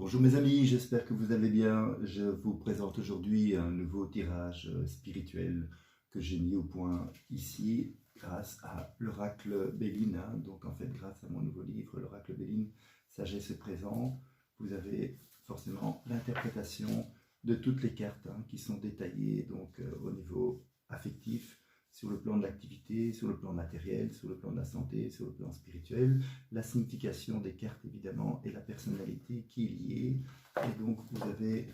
Bonjour mes amis, j'espère que vous allez bien. Je vous présente aujourd'hui un nouveau tirage spirituel que j'ai mis au point ici grâce à l'oracle Béline. Donc en fait grâce à mon nouveau livre, l'oracle Béline, Sagesse et Présent, vous avez forcément l'interprétation de toutes les cartes qui sont détaillées donc, au niveau affectif, sur le plan de l'activité, sur le plan matériel, sur le plan de la santé, sur le plan spirituel, la signification des cartes évidemment et la personnalité qui est liée. Et donc vous avez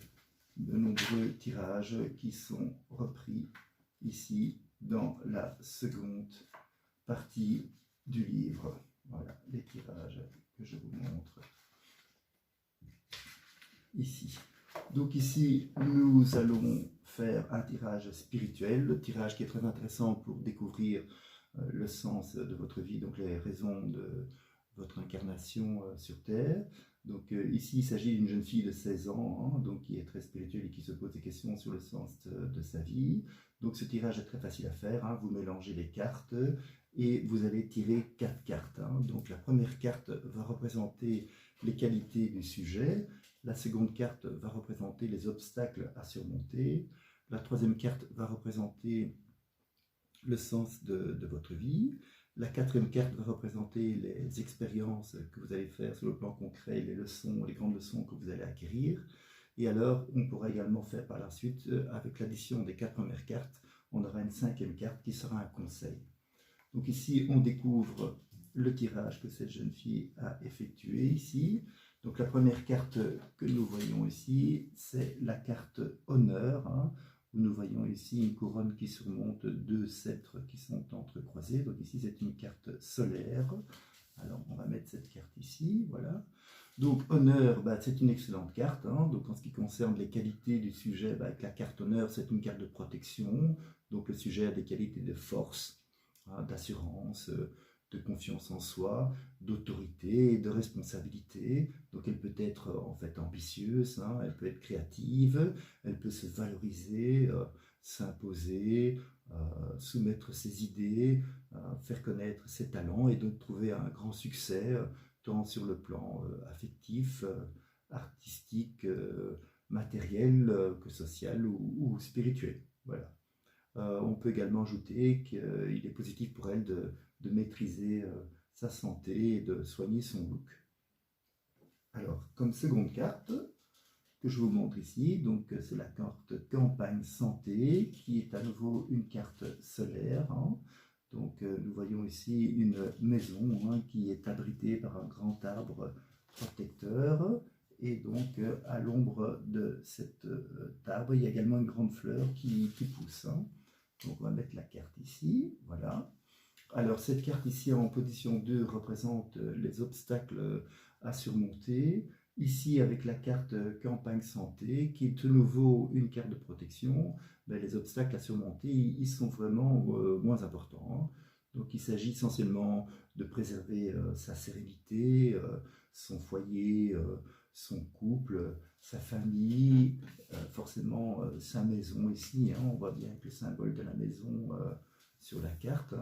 de nombreux tirages qui sont repris ici dans la seconde partie du livre. Voilà les tirages que je vous montre ici. Donc ici, nous allons faire un tirage spirituel, le tirage qui est très intéressant pour découvrir le sens de votre vie, donc les raisons de votre incarnation sur Terre. Donc ici, il s'agit d'une jeune fille de 16 ans, donc qui est très spirituelle et qui se pose des questions sur le sens de sa vie. Donc ce tirage est très facile à faire, vous mélangez les cartes et vous allez tirer 4 cartes. Donc la première carte va représenter les qualités du sujet. La seconde carte va représenter les obstacles à surmonter. La troisième carte va représenter le sens de votre vie. La quatrième carte va représenter les expériences que vous allez faire sur le plan concret, les leçons, les grandes leçons que vous allez acquérir. Et alors, on pourra également faire par la suite, avec l'addition des 4 premières cartes, on aura une cinquième carte qui sera un conseil. Donc ici, on découvre le tirage que cette jeune fille a effectué ici. Donc la première carte que nous voyons ici, c'est la carte honneur, où nous voyons ici une couronne qui surmonte 2 sceptres qui sont entrecroisés. Donc ici, c'est une carte solaire. Alors, on va mettre cette carte ici, voilà. Donc, honneur, c'est une excellente carte. Donc, en ce qui concerne les qualités du sujet, avec la carte honneur, c'est une carte de protection. Donc, le sujet a des qualités de force, d'assurance, de confiance en soi, d'autorité, de responsabilité. Donc elle peut être en fait ambitieuse, elle peut être créative, elle peut se valoriser, s'imposer, soumettre ses idées, faire connaître ses talents et donc trouver un grand succès tant sur le plan affectif, artistique, matériel que social ou spirituel. Voilà. On peut également ajouter qu'il est positif pour elle de maîtriser sa santé et de soigner son look. Alors, comme seconde carte que je vous montre ici, donc c'est la carte campagne santé qui est à nouveau une carte solaire. Donc nous voyons ici une maison qui est abritée par un grand arbre protecteur. Et donc à l'ombre de cet arbre, il y a également une grande fleur qui pousse. Donc on va mettre la carte ici, voilà. Alors cette carte ici en position 2 représente les obstacles à surmonter. Ici avec la carte campagne santé, qui est de nouveau une carte de protection, les obstacles à surmonter, ils sont vraiment moins importants. Donc il s'agit essentiellement de préserver sa sérénité, son foyer, son couple, sa famille, forcément sa maison ici. On voit bien que le symbole de la maison sur la carte,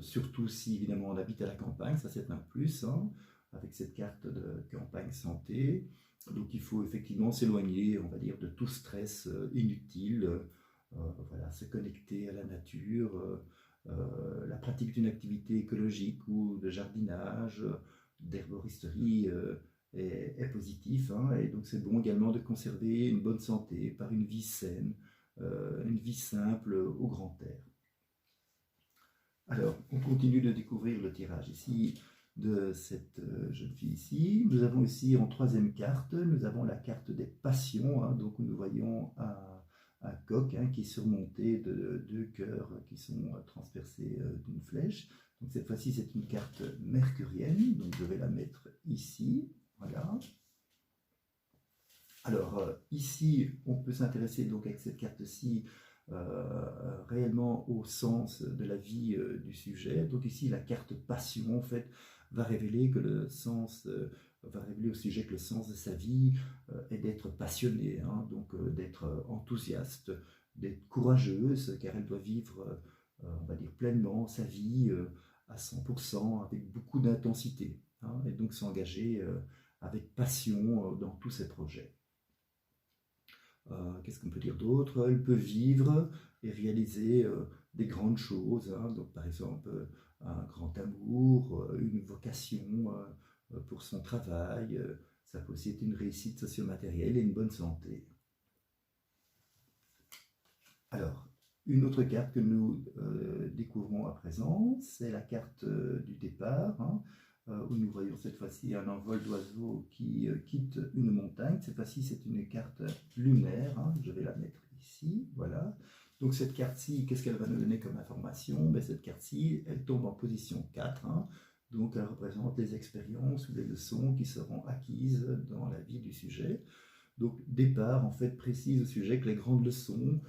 surtout si évidemment on habite à la campagne, ça c'est un plus, avec cette carte de campagne santé. Donc il faut effectivement s'éloigner, on va dire, de tout stress inutile, voilà, se connecter à la nature, la pratique d'une activité écologique ou de jardinage, d'herboristerie est positif, et donc c'est bon également de conserver une bonne santé par une vie saine, une vie simple au grand air. Alors, on continue de découvrir le tirage ici de cette jeune fille ici. Nous avons ici en troisième carte, nous avons la carte des passions, donc nous voyons un coq qui est surmonté de 2 cœurs qui sont transpercés d'une flèche. Donc cette fois-ci, c'est une carte mercurienne, donc je vais la mettre ici, voilà. Alors ici, on peut s'intéresser donc avec cette carte-ci réellement au sens de la vie du sujet. Donc ici, la carte passion, en fait, va révéler que le sens, va révéler au sujet que le sens de sa vie est d'être passionnée, donc d'être enthousiaste, d'être courageuse, car elle doit vivre, on va dire, pleinement sa vie à 100%, avec beaucoup d'intensité, et donc s'engager avec passion dans tous ses projets. Qu'est-ce qu'on peut dire d'autre? Elle peut vivre et réaliser des grandes choses, hein. Donc par exemple un grand amour, une vocation pour son travail, ça peut aussi être une réussite socio-matérielle et une bonne santé. Alors, une autre carte que nous découvrons à présent, c'est la carte du départ, hein, où nous voyons cette fois-ci un envol d'oiseaux qui quitte une montagne. Cette fois-ci, c'est une carte lunaire, hein. Je vais la mettre ici, voilà. Donc cette carte-ci, qu'est-ce qu'elle va nous donner comme information? Ben, cette carte-ci, elle tombe en position 4, hein. Donc elle représente les expériences ou les leçons qui seront acquises dans la vie du sujet. Donc départ, en fait, précise au sujet que les grandes leçons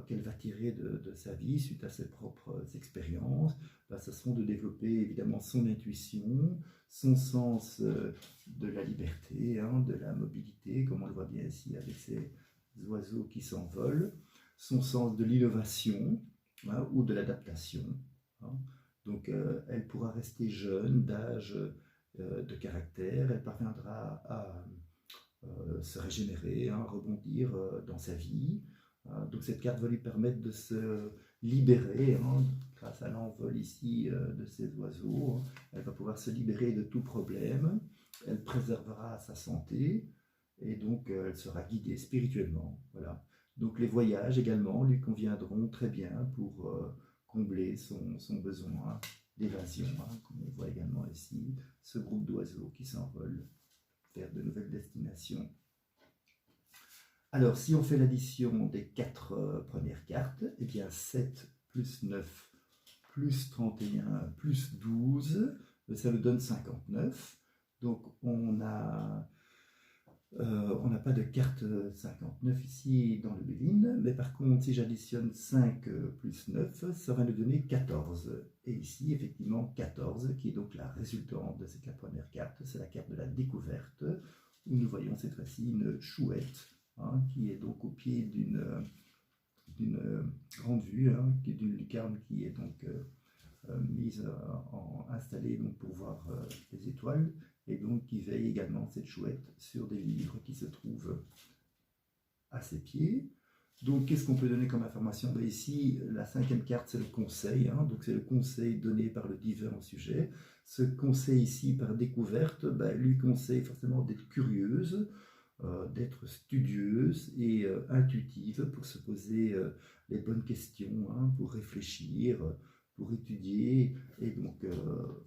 qu'elle va tirer de sa vie suite à ses propres expériences, ben, ce seront de développer évidemment son intuition, son sens de la liberté, hein, de la mobilité, comme on le voit bien ici avec ces oiseaux qui s'envolent, son sens de l'innovation, hein, ou de l'adaptation, hein. Donc elle pourra rester jeune, d'âge, de caractère, elle parviendra à se régénérer, hein, rebondir dans sa vie. Donc cette carte va lui permettre de se libérer, hein, grâce à l'envol ici de ces oiseaux. Elle va pouvoir se libérer de tout problème, elle préservera sa santé et donc elle sera guidée spirituellement. Voilà. Donc les voyages également lui conviendront très bien pour combler son besoin d'évasion, hein, comme on voit également ici, ce groupe d'oiseaux qui s'envolent vers de nouvelles destinations. Alors, si on fait l'addition des 4 premières cartes, eh bien 7 plus 9 plus 31 plus 12, ça nous donne 59. Donc, on n'a pas de carte 59 ici dans le Béline, mais par contre, si j'additionne 5 plus 9, ça va nous donner 14. Et ici, effectivement, 14, qui est donc la résultante de ces 4 premières cartes, c'est la carte de la découverte, où nous voyons cette fois-ci une chouette, hein, qui est donc au pied d'une grande vue, hein, d'une lucarne qui est donc installée donc, pour voir les étoiles, et donc qui veille également, cette chouette, sur des livres qui se trouvent à ses pieds. Donc qu'est-ce qu'on peut donner comme information? Ben, ici, la 5e carte, c'est le conseil, hein, donc c'est le conseil donné par le divin au sujet. Ce conseil ici, par découverte, ben, lui conseille forcément d'être curieuse, d'être studieuse et intuitive pour se poser les bonnes questions, hein, pour réfléchir, pour étudier, et donc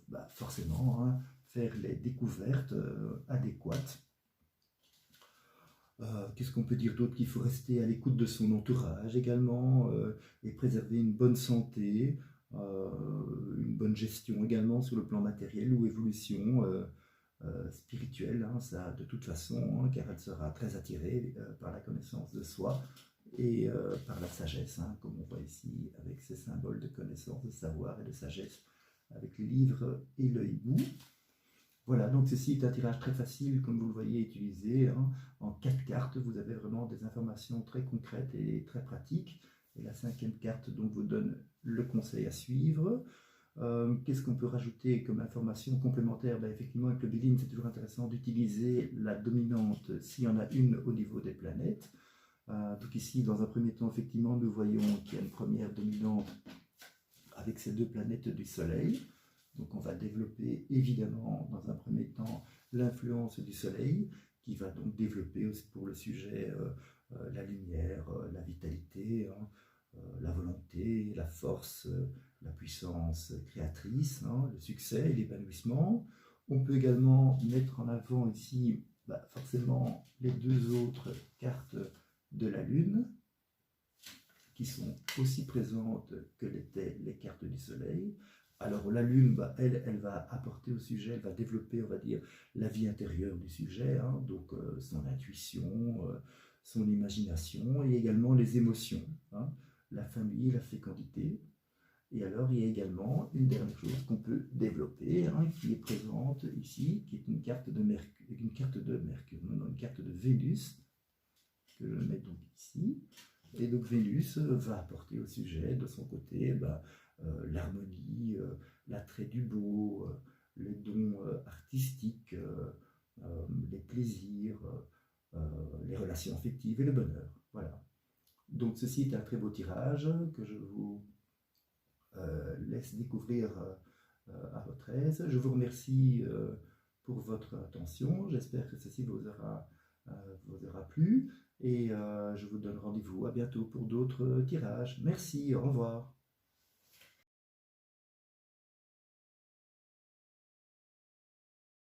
bah, forcément, hein, faire les découvertes adéquates. Qu'est-ce qu'on peut dire d'autre? Qu'il faut rester à l'écoute de son entourage également, et préserver une bonne santé, une bonne gestion également sur le plan matériel ou évolution spirituelle, hein, ça de toute façon, hein, car elle sera très attirée par la connaissance de soi et par la sagesse, hein, comme on voit ici avec ces symboles de connaissance, de savoir et de sagesse, avec le livre et le hibou. Voilà, donc ceci est un tirage très facile, comme vous le voyez, utilisé, hein. En 4 cartes, vous avez vraiment des informations très concrètes et très pratiques. Et la 5e carte donc vous donne le conseil à suivre. Qu'est-ce qu'on peut rajouter comme information complémentaire? Ben, effectivement, avec le Béline, c'est toujours intéressant d'utiliser la dominante s'il y en a une au niveau des planètes. Donc ici, dans un premier temps, effectivement, nous voyons qu'il y a une première dominante avec ces 2 planètes du Soleil. Donc on va développer évidemment dans un premier temps l'influence du Soleil, qui va donc développer pour le sujet la lumière, la vitalité, hein, la volonté, la force, la puissance créatrice, hein, le succès et l'épanouissement. On peut également mettre en avant ici forcément les 2 autres cartes de la Lune, qui sont aussi présentes que l'étaient les cartes du Soleil. Alors la Lune, elle va apporter au sujet, elle va développer, on va dire, la vie intérieure du sujet, hein, donc son intuition, son imagination, et également les émotions, hein, la famille, la fécondité. Et alors il y a également une dernière chose qu'on peut développer, hein, qui est présente ici, qui est une carte de Mercure, une carte de Vénus, que je mets donc ici. Et donc Vénus va apporter au sujet de son côté l'harmonie, l'attrait du beau, les dons artistiques, plaisir, les relations affectives et le bonheur. Voilà. Donc ceci est un très beau tirage que je vous laisse découvrir à votre aise. Je vous remercie pour votre attention. J'espère que ceci vous aura plu et je vous donne rendez-vous à bientôt pour d'autres tirages. Merci, au revoir.